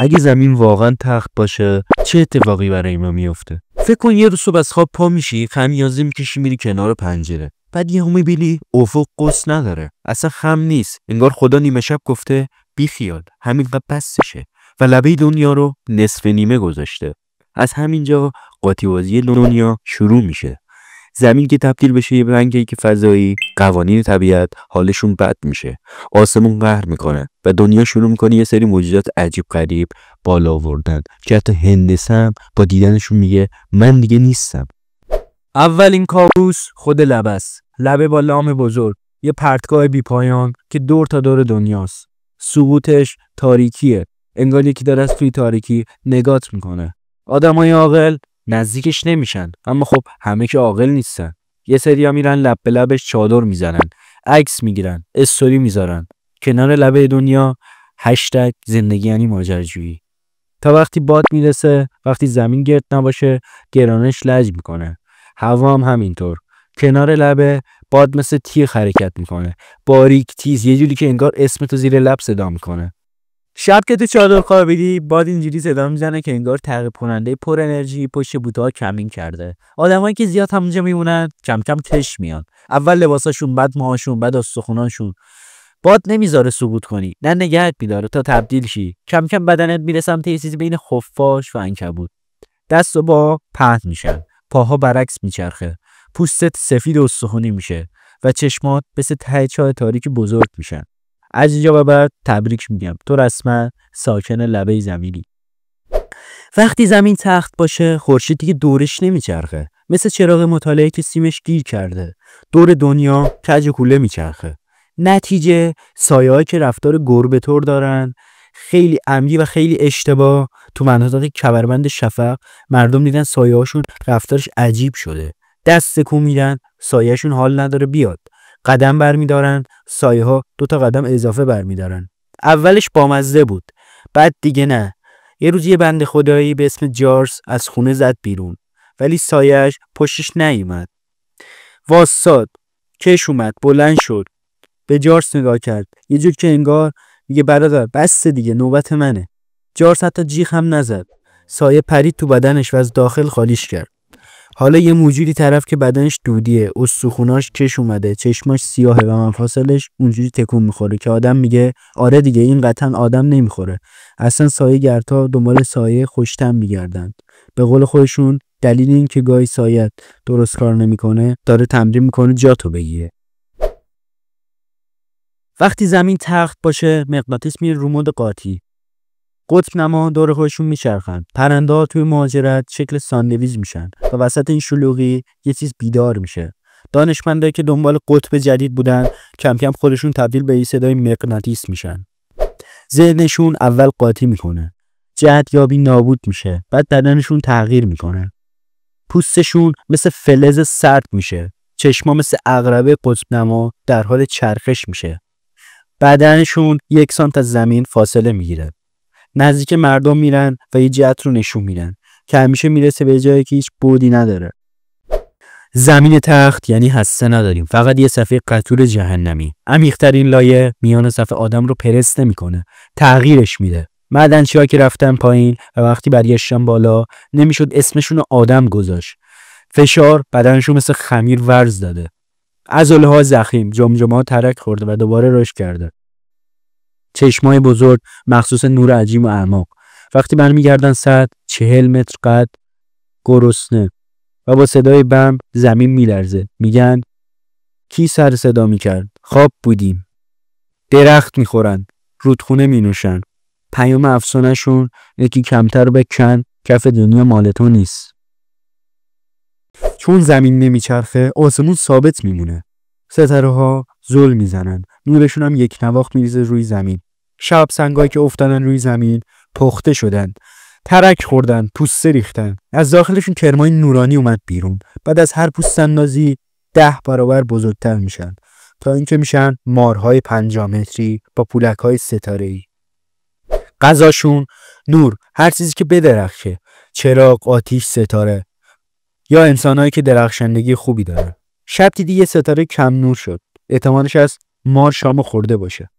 اگه زمین واقعا تخت باشه چه اتفاقی برای ما میفته؟ فکر کن یه روز صبح از خواب پا میشی، خمیازه میکشی میری کنار پنجره، بعد یهو میبینی افق قوس نداره، اصلا خم نیست، انگار خدا نیمه شب گفته بی خیال همینقدر بسشه و لبه دنیا رو نصف نیمه گذاشته. از همینجا قاطی بازی دنیا شروع میشه. زمین که تبدیل بشه یه پنکیک فضایی، قوانین طبیعت حالشون بد میشه، آسمون قهر میکنه و دنیا شروع میکنه یه سری موجودات عجیب غریب بالا آوردن که حتی هندسه هم با دیدنشون میگه من دیگه نیستم. اولین کابوس خود لبه است. لبه با لام بزرگ، یه پرتگاه بی پایان که دور تا دور دنیاست. سقوطش تاریکیه، انگار یکی داره از توی تاریکی نگات میکنه. آدمای عاقل نزدیکش نمیشن، اما خب همه که عاقل نیستن. یه سریا میرن لب به لبش چادر میزنن، عکس میگیرن، استوری میذارن کنار لبه دنیا. هشتگ زندگی یعنی ماجراجویی. تا وقتی باد میرسه، وقتی زمین گرد نباشه گرانش لج میکنه. هوا هم همینطور. کنار لبه باد مثل تیغ حرکت میکنه، باریک تیز، یه جوری که انگار اسمتو زیر لب صدا میکنه. شب که تو چادر خوابیدی باد اینجوری صدا میزنه که انگار تعقیب کننده پر انرژی پشت بوت‌ها کمین کرده. آدمایی که زیاد همونجا میمونن کم کم تش میان. اول لباساشون، بعد موهاشون، بعد استخوناشون. باد نمیذاره سقوط کنی، نه نگهت میداره تا تبدیل شی. کم کم بدنت میره سمت یه چیزی بین خفاش و عنکبوت. دست و پا پهن میشن، پاها برعکس میچرخه، پوستت سفید و استخونی میشه و چشمات مثل ته چاه تاریک بزرگ میشن. از اینجا به بعد تبریک میگم، تو رسما ساکن لبه زمینی. وقتی زمین تخت باشه خورشید دیگه دورش نمیچرخه، مثل چراغ مطالعه که سیمش گیر کرده دور دنیا کج و کوله میچرخه. نتیجه سایه‌هایی که رفتار گربه طور دارن، خیلی عمدی و خیلی اشتباه. تو مناطق کمربند شفق مردم دیدن سایه‌هاشون رفتارش عجیب شده، دست تکون میدن سایه‌شون حال نداره بیاد، قدم برمیدارن سایه‌ها 2 تا قدم اضافه برمیدارن. اولش بامزه بود، بعد دیگه نه. یه روز یه بنده خدایی به اسم جارس از خونه زد بیرون، ولی سایه‌اش پشتش نیومد. واساد، کش اومد، بلند شد، به جارس نگاه کرد، یه جور که انگار میگه برادر بس دیگه، نوبت منه. جارس حتی جیغ هم نزد. سایه پرید تو بدنش و از داخل خالیش کرد. حالا یه موجودی طرف که بدنش دودیه، استخوناش کش اومده، چشماش سیاهه و مفاصلش اونجوری تکون میخوره که آدم میگه آره دیگه این قطعا آدم نمیخوره. اصلا سایه گرتا دنبال سایه خوشتم میگردن. به قول خودشون دلیل این که گاهی سایت درست کار نمیکنه داره تمرین میکنه جاتو بگیره. وقتی زمین تخت باشه مغناطیس میره رو مود قاطی. قطب نما دور خودشون میچرخن. پرنده‌ها توی مهاجرت شکل ساندویچ میشن و وسط این شلوغی یه چیز بیدار میشه. دانشمندایی که دنبال قطب جدید بودن کم کم خودشون تبدیل به یه صدای مغناطیس میشن. ذهنشون اول قاطی میکنه، جهتیابی نابود میشه، بعد بدنشون تغییر میکنه. پوستشون مثل فلز سرد میشه، چشما مثل عقربه قطب نما در حال چرخش میشه. بدنشون 1 سانت از زمین فاصله میگیره. نزدیک مردم میرن و یه جهت رو نشون میدن که همیشه میرسه به جایی که هیچ بعدی نداره. زمین تخت یعنی هسته نداریم، فقط یه صفحه قطور جهنمی. عمیق‌ترین لایه میان صفحه آدم رو پرست نمیکنه، تغییرش میده. معدنچی‌ها که رفتن پایین و وقتی برگشتن بالا نمیشد اسمشون رو آدم گذاشت. فشار بدنشون مثل خمیر ورز داده. عضله‌ها زخیم، جمجمه‌ها ترک خورده و دوباره رشد کرده. چشمای بزرگ مخصوص نور عجیب و اعماق. وقتی برمیگردن سطح 40 متر قد، گرسنه و با صدای بم زمین میلرزه. میگن کی سر صدا میکرد؟ خواب بودیم. درخت میخورن، رودخونه مینوشن. پیام افسانه‌شون یکی کمتر بکن، کف دنیا مال تو نیست. چون زمین نمیچرخه آسمون ثابت میمونه. ستاره ها زل میزنن، نورشون هم یک نواخت میریزه روی زمین. شب سنگایی که افتادن روی زمین پخته شدن، ترک خوردن، پوسته ریختن. از داخلشون کرمای نورانی اومد بیرون. بعد از هر پوست اندازی 10 برابر بزرگتر میشن تا اینکه میشن مارهای 50 متری با پولک‌های ستاره‌ای. غذاشون نور، هر چیزی که بدرخشه، چراغ، آتیش، ستاره، یا انسانایی که درخشندگی خوبی داره. شب دیدی یه ستاره کم نور شد، احتمالش از مار شام خورده باشه.